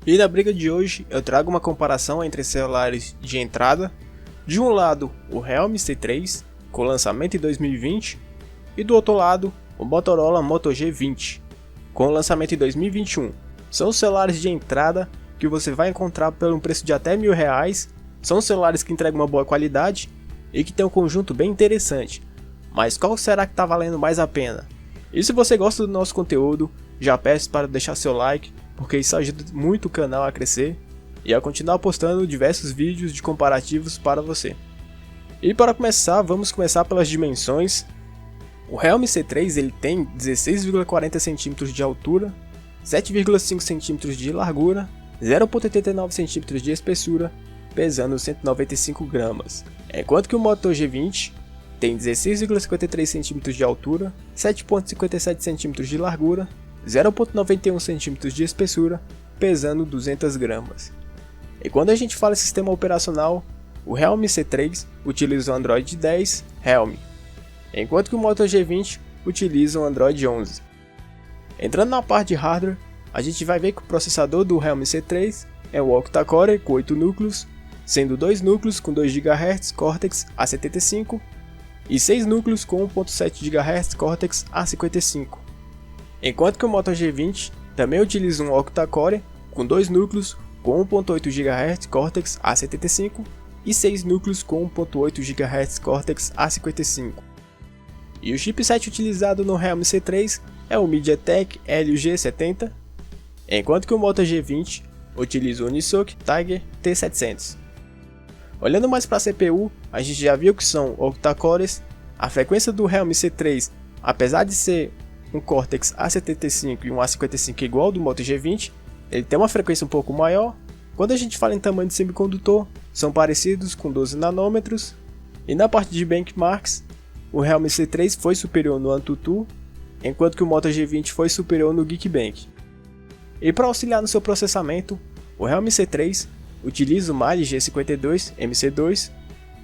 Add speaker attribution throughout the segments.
Speaker 1: E na briga de hoje eu trago uma comparação entre celulares de entrada, de um lado o Realme C3, com lançamento em 2020, e do outro lado o Motorola Moto G20, com lançamento em 2021. São os celulares de entrada que você vai encontrar por um preço de até R$1.000, são celulares que entregam uma boa qualidade e que tem um conjunto bem interessante. Mas qual será que está valendo mais a pena? E se você gosta do nosso conteúdo, já peço para deixar seu like, porque isso ajuda muito o canal a crescer e a continuar postando diversos vídeos de comparativos para você. E para começar, vamos começar pelas dimensões. O Realme C3 ele tem 16,40 cm de altura, 7,5 cm de largura, 0,89 cm de espessura, pesando 195 gramas. Enquanto que o Moto G20 tem 16,53 cm de altura, 7,57 cm de largura, 0,91 cm de espessura, pesando 200 gramas. E quando a gente fala em sistema operacional, o Realme C3 utiliza o Android 10 Realme, enquanto que o Moto G20 utiliza o Android 11. Entrando na parte de hardware, a gente vai ver que o processador do Realme C3 é o octa-core com 8 núcleos, sendo 2 núcleos com 2 GHz Cortex A75 e 6 núcleos com 1.7 GHz Cortex A55. Enquanto que o Moto G20 também utiliza um octa-core com 2 núcleos com 1.8 GHz Cortex A75 e 6 núcleos com 1.8 GHz Cortex A55. E o chipset utilizado no Realme C3 é o MediaTek Helio G70, enquanto que o Moto G20 utiliza o Unisoc Tiger T700. Olhando mais para a CPU, a gente já viu que são octa-cores. A frequência do Realme C3, apesar de ser um Cortex A75 e um A55 igual ao do Moto G20, ele tem uma frequência um pouco maior. Quando a gente fala em tamanho de semicondutor, são parecidos com 12 nanômetros. E na parte de benchmarks, o Realme C3 foi superior no AnTuTu, enquanto que o Moto G20 foi superior no Geekbench. E para auxiliar no seu processamento, o Realme C3 utiliza o Mali G52 MC2,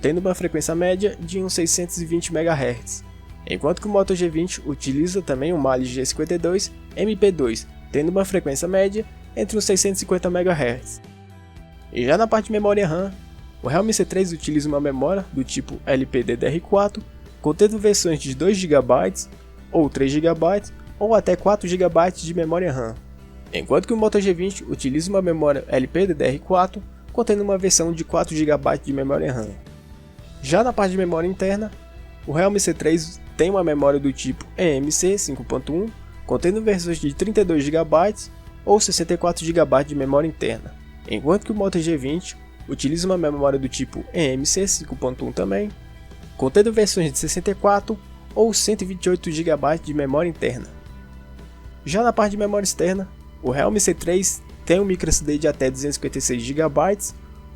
Speaker 1: tendo uma frequência média de uns 620 MHz, enquanto que o Moto G20 utiliza também o Mali G52 MP2, tendo uma frequência média entre uns 650 MHz. E já na parte de memória RAM, o Realme C3 utiliza uma memória do tipo LPDDR4, contendo versões de 2 GB ou 3 GB ou até 4 GB de memória RAM, enquanto que o Moto G20 utiliza uma memória LPDDR4 contendo uma versão de 4 GB de memória RAM. Já na parte de memória interna, o Realme C3 tem uma memória do tipo eMMC 5.1 contendo versões de 32 GB ou 64 GB de memória interna, enquanto que o Moto G20 utiliza uma memória do tipo eMMC 5.1 também, contendo versões de 64 ou 128 GB de memória interna. Já na parte de memória externa, o Realme C3 tem um microSD de até 256 GB,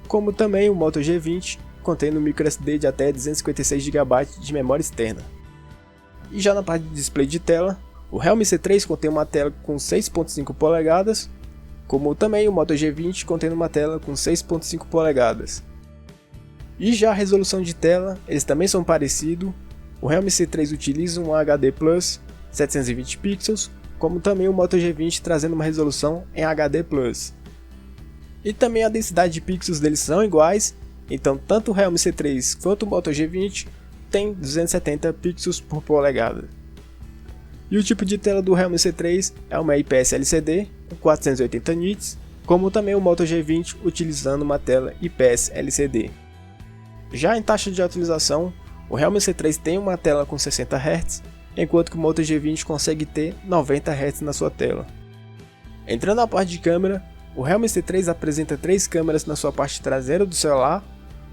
Speaker 1: como também o Moto G20 contendo um microSD de até 256 GB de memória externa. E já na parte de display de tela, o Realme C3 contém uma tela com 6.5 polegadas, como também o Moto G20 contendo uma tela com 6.5 polegadas. E já a resolução de tela, eles também são parecidos. O Realme C3 utiliza um HD Plus 720 pixels, como também o Moto G20 trazendo uma resolução em HD+. E também a densidade de pixels deles são iguais, então tanto o Realme C3 quanto o Moto G20 tem 270 pixels por polegada. E o tipo de tela do Realme C3 é uma IPS LCD com 480 nits, como também o Moto G20 utilizando uma tela IPS LCD. Já em taxa de atualização, o Realme C3 tem uma tela com 60 Hz, enquanto que o Moto G20 consegue ter 90 Hz na sua tela. Entrando na parte de câmera, o Realme C3 apresenta 3 câmeras na sua parte traseira do celular,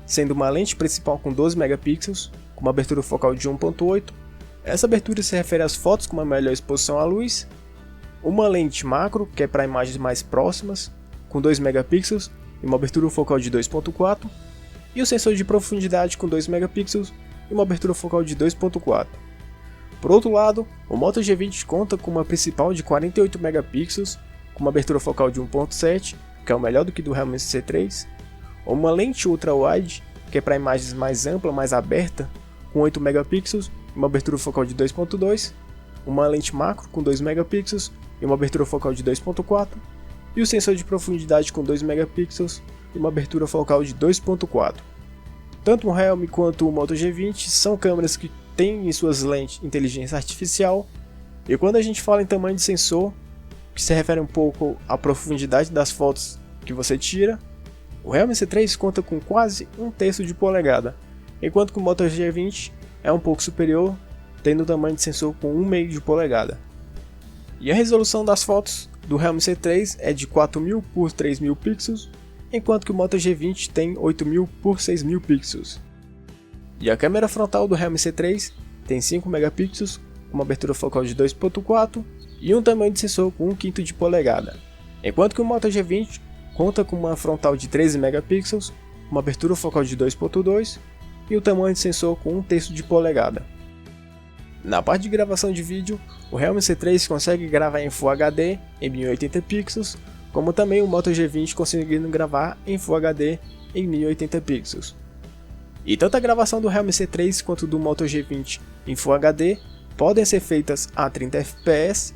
Speaker 1: sendo uma lente principal com 12 megapixels, com uma abertura focal de 1.8. Essa abertura se refere às fotos com uma melhor exposição à luz, uma lente macro, que é para imagens mais próximas, com 2 megapixels e uma abertura focal de 2.4, e o sensor de profundidade com 2 megapixels e uma abertura focal de 2.4. Por outro lado, o Moto G20 conta com uma principal de 48 megapixels, com uma abertura focal de 1.7, que é o melhor do que do Realme C3, uma lente ultra-wide, que é para imagens mais ampla, mais aberta, com 8 megapixels e uma abertura focal de 2.2, uma lente macro com 2 megapixels e uma abertura focal de 2.4, e o sensor de profundidade com 2 megapixels e uma abertura focal de 2.4. Tanto o Realme quanto o Moto G20 são câmeras que têm em suas lentes inteligência artificial, e quando a gente fala em tamanho de sensor, que se refere um pouco à profundidade das fotos que você tira, o Realme C3 conta com quase 1/3 de polegada, enquanto que o Moto G20 é um pouco superior, tendo o tamanho de sensor com 1/2 de polegada. E a resolução das fotos do Realme C3 é de 4000 por 3000 pixels, enquanto que o Moto G20 tem 8000 por 6000 pixels. E a câmera frontal do Realme C3 tem 5 megapixels, uma abertura focal de 2.4 e um tamanho de sensor com 1/5 de polegada, enquanto que o Moto G20 conta com uma frontal de 13 megapixels, uma abertura focal de 2.2 e o tamanho de sensor com 1/3 de polegada. Na parte de gravação de vídeo, o Realme C3 consegue gravar em Full HD em 1080 pixels, como também o Moto G20 conseguindo gravar em Full HD em 1080 pixels. E tanto a gravação do Realme C3 quanto do Moto G20 em Full HD podem ser feitas a 30 fps,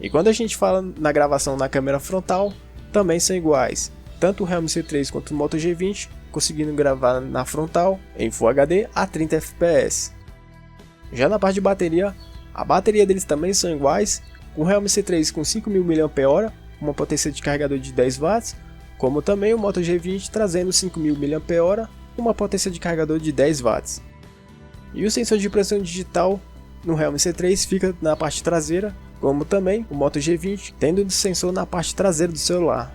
Speaker 1: e quando a gente fala na gravação na câmera frontal, também são iguais, tanto o Realme C3 quanto o Moto G20 conseguindo gravar na frontal em Full HD a 30 fps. Já na parte de bateria, a bateria deles também são iguais, com o Realme C3 com 5000 mAh, uma potência de carregador de 10 watts, como também o Moto G20 trazendo 5000 mAh, uma potência de carregador de 10 watts. E o sensor de impressão digital no Realme C3 fica na parte traseira, como também o Moto G20 tendo o sensor na parte traseira do celular.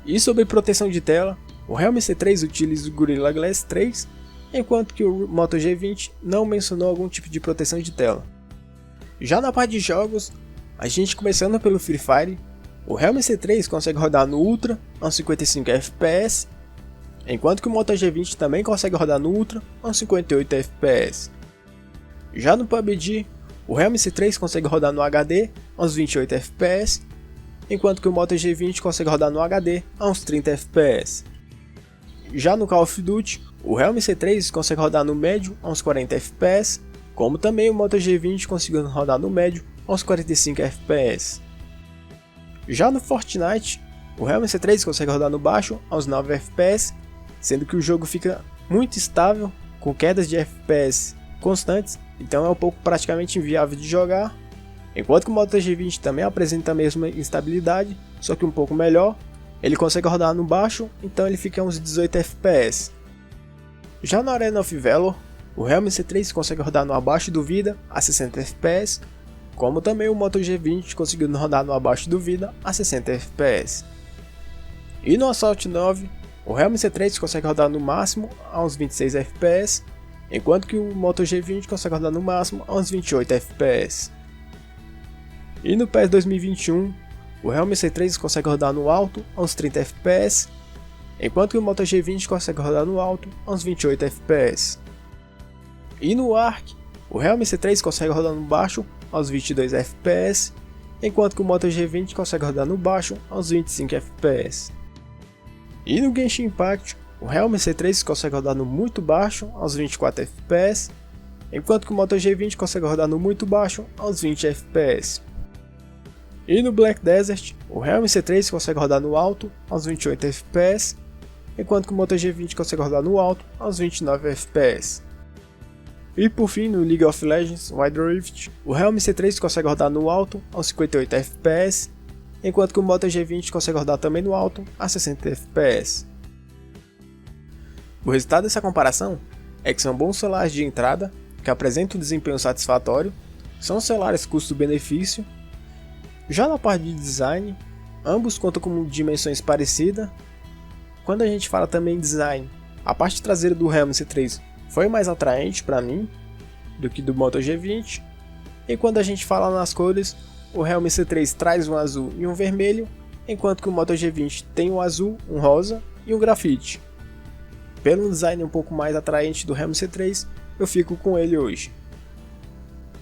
Speaker 1: E sobre proteção de tela, o Realme C3 utiliza o Gorilla Glass 3, enquanto que o Moto G20 não mencionou algum tipo de proteção de tela. Já na parte de jogos, a gente começando pelo Free Fire, o Realme C3 consegue rodar no Ultra a 55 fps, enquanto que o Moto G20 também consegue rodar no Ultra a 58 fps. Já no PUBG, o Realme C3 consegue rodar no HD a uns 28 fps, enquanto que o Moto G20 consegue rodar no HD a uns 30 fps. Já no Call of Duty, o Realme C3 consegue rodar no médio a uns 40 fps, como também o Moto G20 conseguindo rodar no médio a uns 45 fps. Já no Fortnite, o Realme C3 consegue rodar no baixo a uns 9 fps, sendo que o jogo fica muito estável, com quedas de FPS constantes, então é um pouco praticamente inviável de jogar, enquanto que o Moto G20 também apresenta a mesma instabilidade, só que um pouco melhor. Ele consegue rodar no baixo, então ele fica a uns 18 fps. Já na Arena of Valor, o Realme C3 consegue rodar no abaixo do vida a 60 fps, como também o Moto G20 conseguindo rodar no abaixo do vida a 60 fps. E no Assault 9, o Realme C3 consegue rodar no máximo a uns 26 fps, enquanto que o Moto G20 consegue rodar no máximo a uns 28 fps. E no PES 2021, o Realme C3 consegue rodar no alto a uns 30 fps, enquanto que o Moto G20 consegue rodar no alto a uns 28 fps. E no Arc, o Realme C3 consegue rodar no baixo aos 22 fps, enquanto que o Moto G20 consegue rodar no baixo aos 25 fps. E no Genshin Impact, o Realme C3 consegue rodar no muito baixo aos 24 fps, enquanto que o Moto G20 consegue rodar no muito baixo aos 20 fps. E no Black Desert, o Realme C3 consegue rodar no alto aos 28 fps, enquanto que o Moto G20 consegue rodar no alto aos 29 fps. E por fim, no League of Legends Wild Rift, o Realme C3 consegue rodar no alto aos 58 fps, enquanto que o Moto G20 consegue rodar também no alto a 60 fps. O resultado dessa comparação é que são bons celulares de entrada, que apresentam um desempenho satisfatório, são celulares custo-benefício. Já na parte de design, ambos contam com dimensões parecidas. Quando a gente fala também em design, a parte traseira do Realme C3 foi mais atraente para mim do que do Moto G20. E quando a gente fala nas cores, o Realme C3 traz um azul e um vermelho, enquanto que o Moto G20 tem um azul, um rosa e um grafite. Pelo design um pouco mais atraente do Realme C3, eu fico com ele hoje.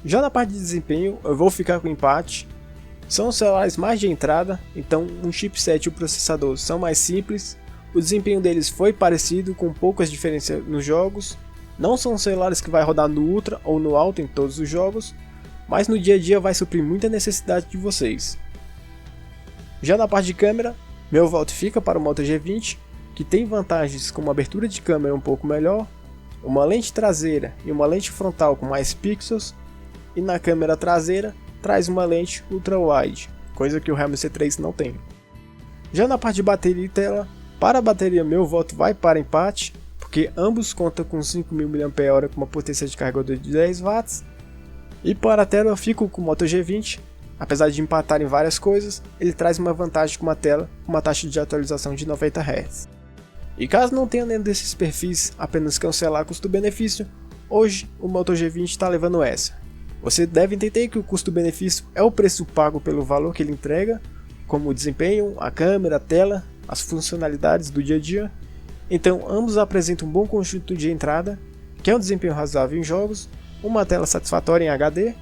Speaker 1: Já na parte de desempenho, eu vou ficar com empate. São os celulares mais de entrada, então um chipset e o processador são mais simples. O desempenho deles foi parecido, com poucas diferenças nos jogos. Não são celulares que vai rodar no Ultra ou no Alto em todos os jogos, mas no dia a dia vai suprir muita necessidade de vocês. Já na parte de câmera, meu voto fica para o Moto G20, que tem vantagens como abertura de câmera um pouco melhor, uma lente traseira e uma lente frontal com mais pixels, e na câmera traseira traz uma lente ultra-wide, coisa que o Realme C3 não tem. Já na parte de bateria e tela, para a bateria meu voto vai para empate, porque ambos contam com 5.000 mAh com uma potência de carregador de 10 watts, e para a tela eu fico com o Moto G20, apesar de empatar em várias coisas, ele traz uma vantagem com uma tela com uma taxa de atualização de 90 Hz. E caso não tenha nenhum desses perfis, apenas cancelar custo-benefício, hoje o Moto G20 está levando essa. Você deve entender que o custo-benefício é o preço pago pelo valor que ele entrega, como o desempenho, a câmera, a tela, as funcionalidades do dia a dia. Então ambos apresentam um bom conjunto de entrada, que é um desempenho razoável em jogos, uma tela satisfatória em HD,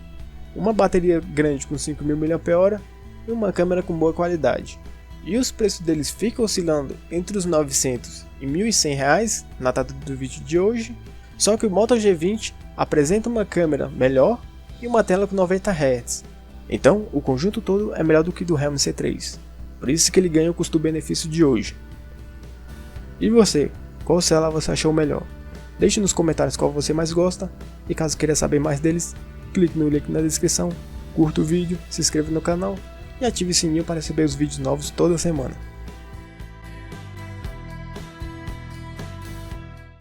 Speaker 1: uma bateria grande com 5.000 mAh e uma câmera com boa qualidade. E os preços deles ficam oscilando entre os 900 e 1.100 reais na data do vídeo de hoje, só que o Moto G20 apresenta uma câmera melhor e uma tela com 90 Hz. Então o conjunto todo é melhor do que do Realme C3, por isso que ele ganha o custo-benefício de hoje. E você, qual celular você achou melhor? Deixe nos comentários qual você mais gosta, e caso queira saber mais deles, clique no link na descrição, curta o vídeo, se inscreva no canal e ative o sininho para receber os vídeos novos toda semana.